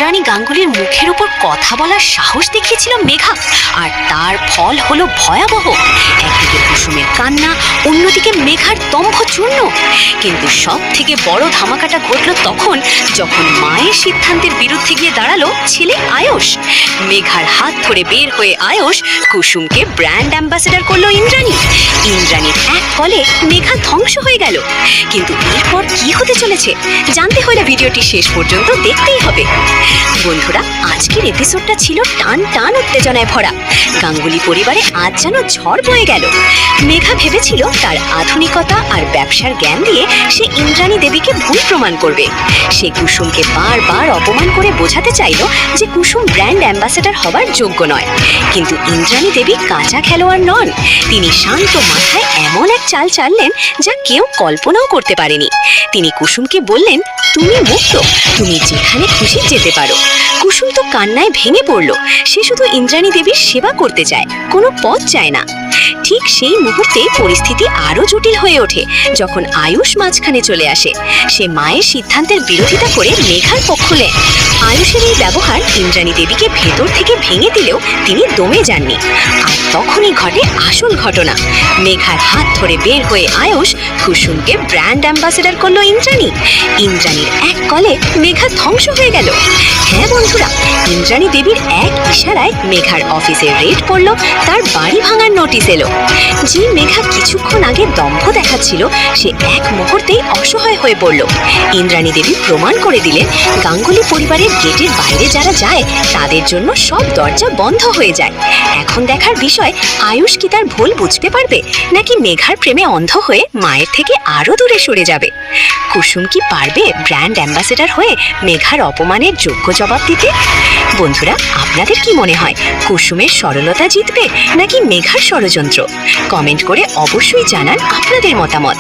ইন্দ্রাণী গাঙ্গুলির মুখের উপর কথা বলার সাহস দেখিয়েছিল মেঘা, আর তার ফল হলো ভয়াবহ। একদিকে কুসুমের কান্না, অন্যদিকে মেঘার দম্ভ চূর্ণ। কিন্তু সব থেকে বড় ধামাকাটা ঘটল তখন, যখন মায়ের সিদ্ধান্তের বিরুদ্ধে গিয়ে দাঁড়ালো ছেলে আয়ুষ। মেঘার হাত ধরে বের হয়ে আয়ুষ কুসুমকে ব্র্যান্ড অ্যাম্বাসেডর করলো ইন্দ্রাণী। ইন্দ্রাণীর এক ফলে মেঘা ধ্বংস হয়ে গেল। কিন্তু এরপর কি হতে চলেছে জানতে হলে ভিডিওটি শেষ পর্যন্ত দেখতেই হবে। বন্ধুরা, আজকের এপিসোডটা ছিল টান টান উত্তেজনায় ভরা। গাঙ্গুলি পরিবারে আজ যেন ঝড় বয়ে গেল। মেঘা ভেবেছিল তার আধুনিকতা আর ব্যবসার জ্ঞান দিয়ে সে ইন্দ্রাণী দেবীকে ভুল প্রমাণ করবে। সে কুসুমকে বারবার অপমান করে বোঝাতে চাইল যে কুসুম ব্র্যান্ড অ্যাম্বাসেডর হবার যোগ্য নয়। কিন্তু ইন্দ্রাণী দেবী কাঁচা খেলোয়াড় নন। তিনি শান্ত মাথায় এমন এক চাল চাললেন যা কেউ কল্পনাও করতে পারেনি। তিনি কুসুমকে বললেন, তুমি মুক্ত, তুমি যেখানে খুশি যেতে পারো। কুসুম তো কান্নায় ভেঙে পড়ল। সে শুধু ইন্দ্রাণী দেবীর সেবা করতে চায়, কোনো পথ চায় না। ঠিক সেই মুহূর্তে পরিস্থিতি আরো জটিল হয়ে ওঠে যখন আয়ুষ মাঝখানে চলে আসে। সে মায়ের সিদ্ধান্তের বিরোধিতা করে মেঘার পক্ষ নেয়। আয়ুষের এই ব্যবহার ইন্দ্রাণী দেবীকে ভেতর থেকে ভেঙে দিলেও তিনি দমে যাননি। আর তখনই ঘটে আসল ঘটনা। মেঘার হাত ধরে বের হয়ে আয়ুষ কুসুমকে ব্র্যান্ড অ্যাম্বাসেডর করলো ইন্দ্রাণী। ইন্দ্রাণীর এক কলে মেঘা ধ্বংস হয়ে গেল। হ্যাঁ বন্ধুরা, ইন্দ্রাণী দেবীর এক ইশারায় মেঘার অফিসে রেড পড়লো, তার বাড়ি ভাঙার নোটিশ এলো। যে মেঘা কিছুক্ষণ আগে দম্ভ দেখাচ্ছিল, সে এক মুহূর্তেই অসহায় হয়ে পড়ল। ইন্দ্রাণী দেবী প্রমাণ করে দিলেন, গাঙ্গুলি পরিবারের গেটের বাইরে যারা যায় তাদের জন্য সব দরজা বন্ধ হয়ে যায়। এখন দেখার বিষয়, আয়ুষ কি তার ভুল বুঝতে পারবে, নাকি মেঘার প্রেমে অন্ধ হয়ে মায়ের থেকে আরো দূরে সরে যাবে? কুসুম কি পারবে ব্র্যান্ড অ্যাম্বাসেডর হয়ে মেঘার অপমানের যোগ্য জবাব দিতে? বন্ধুরা, আপনাদের কি মনে হয়, কুসুমের সরলতা জিতবে নাকি মেঘার ষড়যন্ত্র? কমেন্ট করে অবশ্যই জানান আপনাদের মতামত।